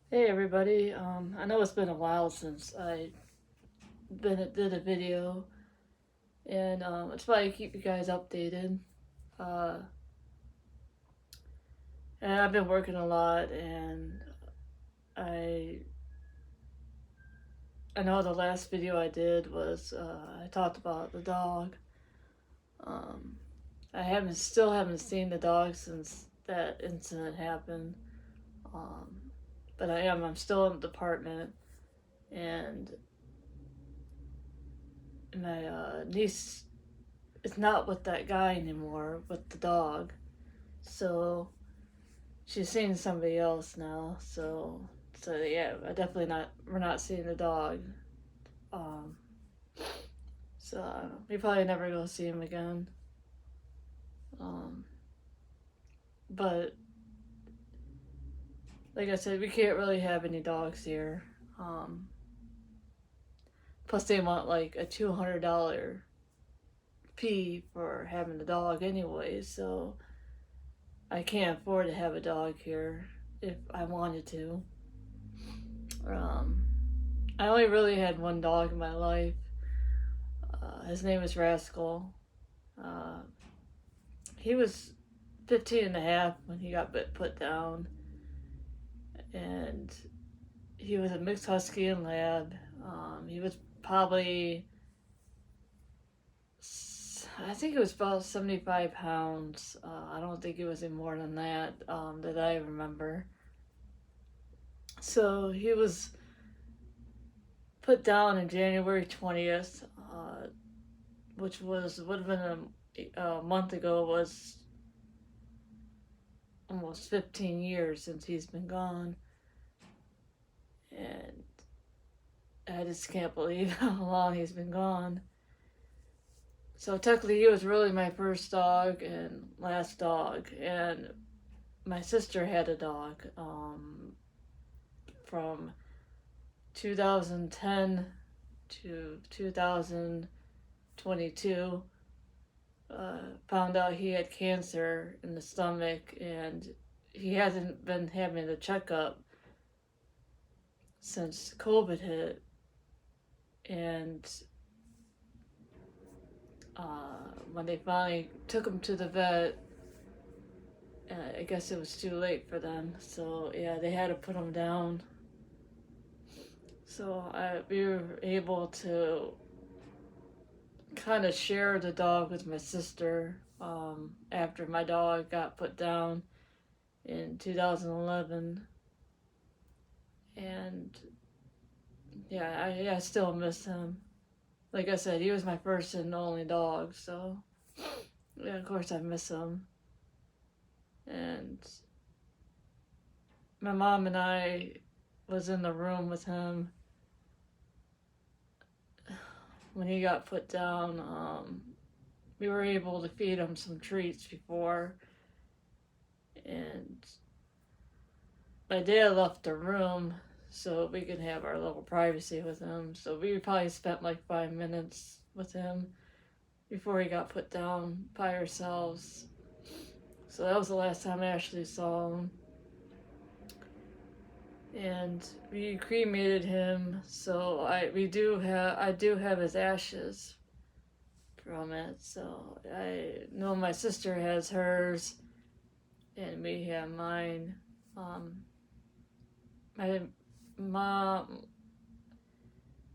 Hey everybody, I know it's been a while since I did a video, and it's probably keep you guys updated. Uh, and I've been working a lot, and I I know the last video I did was I talked about the dog. Um, I still haven't seen the dog since that incident happened. Um, but I'm still in the department, and my niece is not with that guy anymore with the dog. So she's seeing somebody else now. So yeah, I definitely not. We're not seeing the dog. Um, so we probably never go see him again. Um, but like I said, we can't really have any dogs here. Um, Plus they want like a $200 fee for having the dog anyway. So I can't afford to have a dog here if I wanted to. Um, I only really had one dog in my life. His name is Rascal. Uh, he was 15 and a half when he got put down, and he was a mixed husky and lab. He was probably, I think it was about 75 pounds. I don't think it was any more than that that I remember. So he was put down in January 20th, which would have been a month ago, was almost 15 years since he's been gone. And I just can't believe how long he's been gone. So technically, he was really my first dog and last dog. And my sister had a dog from 2010 to 2022. Found out he had cancer in the stomach, and he hasn't been having a checkup since COVID hit. And when they finally took him to the vet, I guess it was too late for them. So yeah, they had to put him down. So we were able to kind of share the dog with my sister after my dog got put down in 2011. And yeah, I still miss him. Like I said, he was my first and only dog. So yeah, of course I miss him. And my mom and I was in the room with him when he got put down. We were able to feed him some treats before, and my dad left the room so we could have our little privacy with him. So we probably spent like 5 minutes with him before he got put down by ourselves. So that was the last time I actually saw him. And we cremated him, so I do have his ashes from it. So I know my sister has hers, and we have mine. My mom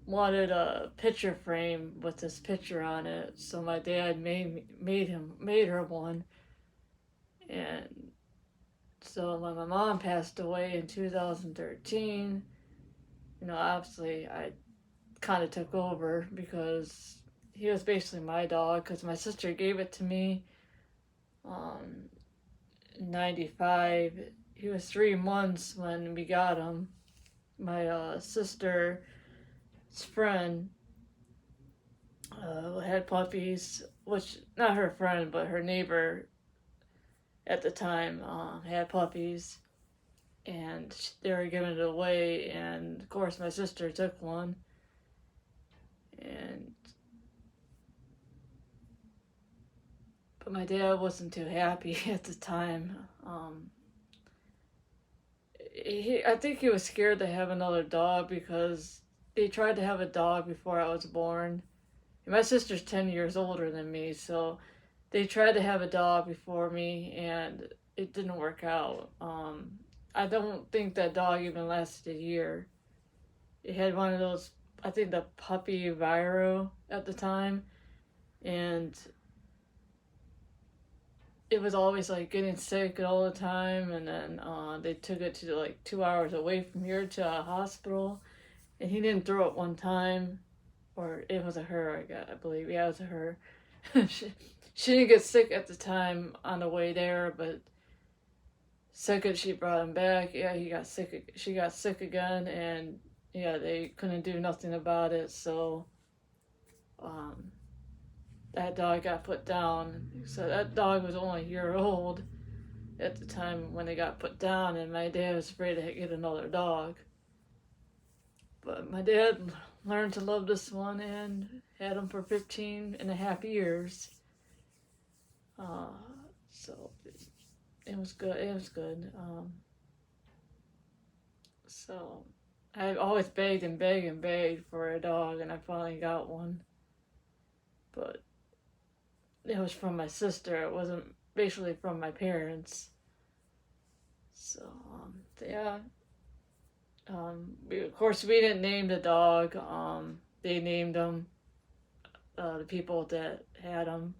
wanted a picture frame with this picture on it, so my dad made her one, and so when my mom passed away in 2013, obviously I kind of took over because he was basically my dog because my sister gave it to me um, in 95. He was 3 months when we got him. My sister's friend had puppies, which, not her friend, but her neighbor at the time had puppies, and they were giving it away. And of course, my sister took one, and but my dad wasn't too happy at the time. I think he was scared to have another dog because they tried to have a dog before I was born. My sister's 10 years older than me, so they tried to have a dog before me and it didn't work out. I don't think that dog even lasted a year. It had one of those, I think the puppy Viro at the time, and it was always like getting sick all the time. And then they took it to like 2 hours away from here to a hospital, and he didn't throw it one time, or it was a her, I believe. Yeah, it was a her. she didn't get sick at the time on the way there, but second she brought him back, yeah, he got sick. She got sick again, and yeah, they couldn't do nothing about it. So um, that dog got put down. So that dog was only a year old at the time when they got put down, and my dad was afraid to get another dog. But my dad learned to love this one and had him for 15 and a half years. So it was good. It was good. So I've always begged and begged and begged for a dog, and I finally got one. But it was from my sister. It wasn't basically from my parents. So yeah. Of course, we didn't name the dog. They named him. The people that had him.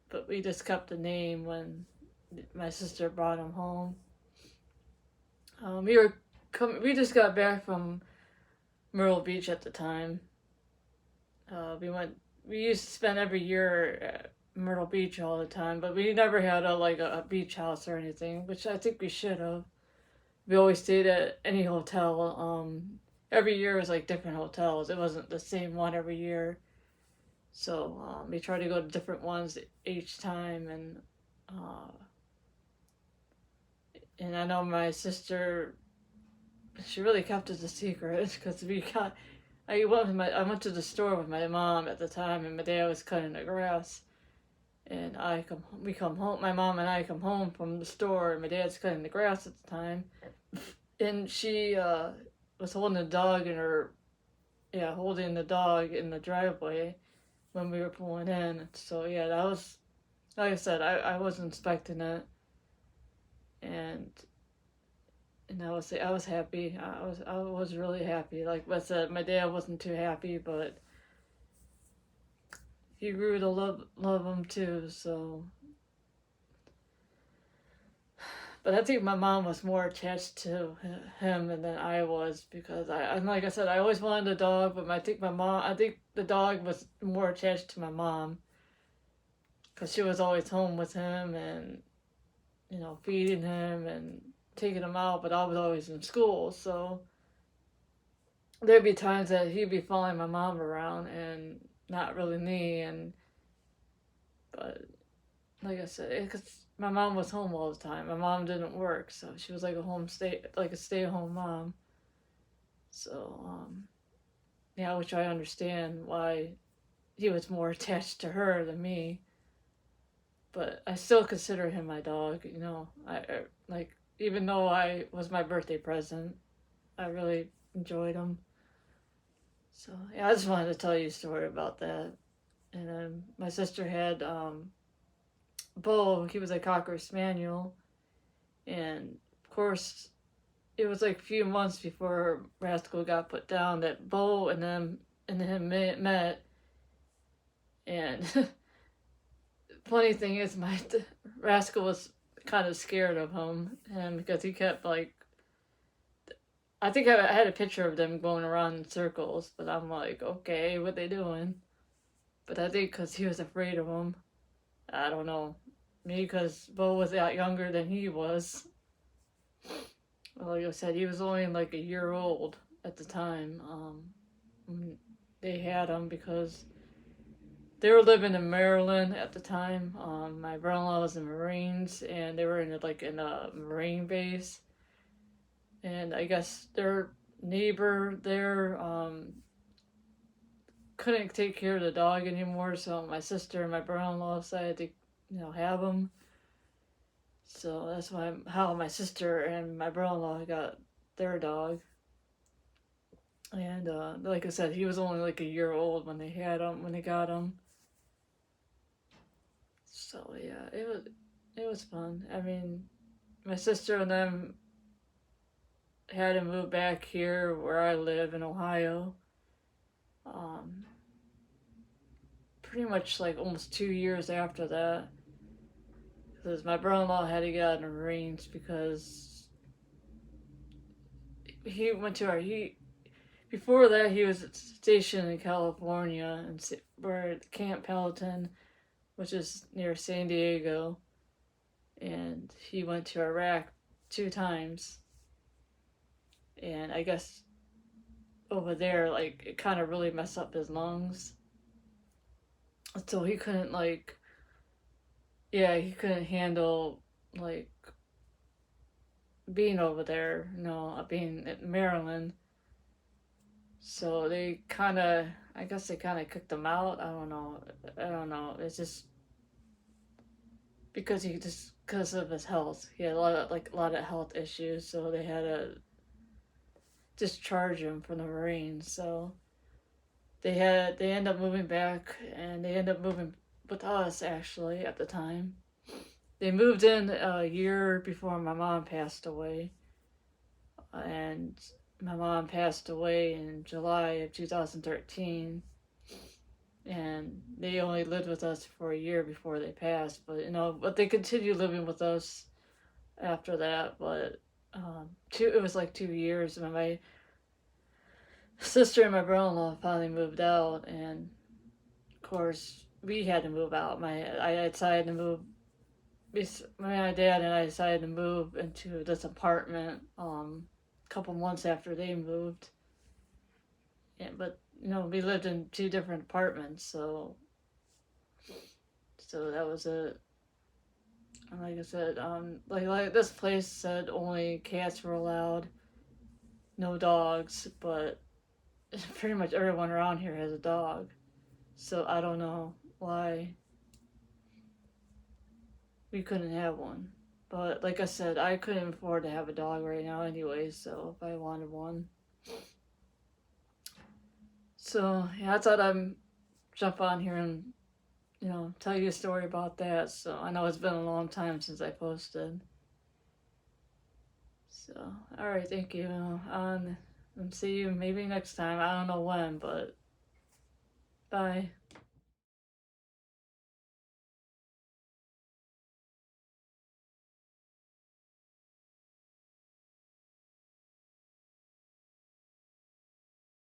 But we just kept the name when my sister brought him home. We just got back from Myrtle Beach at the time. We used to spend every year at Myrtle Beach all the time, but we never had a beach house or anything, which I think we should have. We always stayed at any hotel. Every year was like different hotels. It wasn't the same one every year. So we tried to go to different ones each time, and I know my sister, she really kept it a secret because I went to the store with my mom at the time, and my dad was cutting the grass, and we come home. My mom and I come home from the store, and my dad's cutting the grass at the time, and she was holding the dog holding the dog in the driveway when we were pulling in. So yeah, that was, like I said, I was inspecting it, and I was happy. I was really happy. Like I said, my dad wasn't too happy, but he grew to love him too. So, but I think my mom was more attached to him than I was, because like I said, I always wanted a dog, but I think the dog was more attached to my mom, because she was always home with him and feeding him and taking him out, but I was always in school, so there'd be times that he'd be following my mom around and not really me, but like I said, because my mom was home all the time. My mom didn't work, so she was like a stay-at-home mom. So yeah, which I understand why he was more attached to her than me. But I still consider him my dog. I like, even though I was my birthday present, I really enjoyed him. So yeah, I just wanted to tell you a story about that. And then my sister had Bo. He was a Cocker Spaniel, and of course, it was like a few months before Rascal got put down that Bo and him met. And funny thing is, my Rascal was kind of scared of him, and because he kept like, I think I had a picture of them going around in circles, but I'm like, okay, what they doing? But I think because he was afraid of him. I don't know. Maybe because Bo was a lot younger than he was. Well, like I said, he was only like a year old at the time. When they had him, because they were living in Maryland at the time. My brother-in-law was in Marines, and they were in a Marine base. And I guess their neighbor there couldn't take care of the dog anymore, so my sister and my brother-in-law decided to, have him. So that's why how my sister and my brother-in-law got their dog. And like I said, he was only like a year old when they had him when they got him. So yeah, it was fun. I mean, my sister and them had to move back here where I live in Ohio. Um, Pretty much like almost 2 years after that, because my brother-in-law had to get in a range because he went to our he before that he was stationed in California and where Camp Pendleton, which is near San Diego, and he went to Iraq 2 times, and I guess over there like it kind of really messed up his lungs, so he couldn't like yeah he couldn't handle like being over there, being in Maryland. So they kind of, I guess they kind of kicked him out. I don't know. I don't know. It's just because of his health. He had a lot of health issues, so they had to discharge him from the Marines. So they end up moving back, and they end up moving with us actually at the time. They moved in a year before my mom passed away, and my mom passed away in July of 2013, and they only lived with us for a year before they passed. But they continued living with us after that. But it was like 2 years, and my sister and my brother-in-law finally moved out, and of course we had to move out. I decided to move. My dad and I decided to move into this apartment a couple months after they moved. But we lived in 2 different apartments, so that was it. And like I said, like this place said only cats were allowed, no dogs, but pretty much everyone around here has a dog. So I don't know why we couldn't have one. But like I said, I couldn't afford to have a dog right now anyway, so if I wanted one. So yeah, I thought I'd jump on here and tell you a story about that. So I know it's been a long time since I posted. So, all right, thank you. And see you maybe next time. I don't know when, but bye.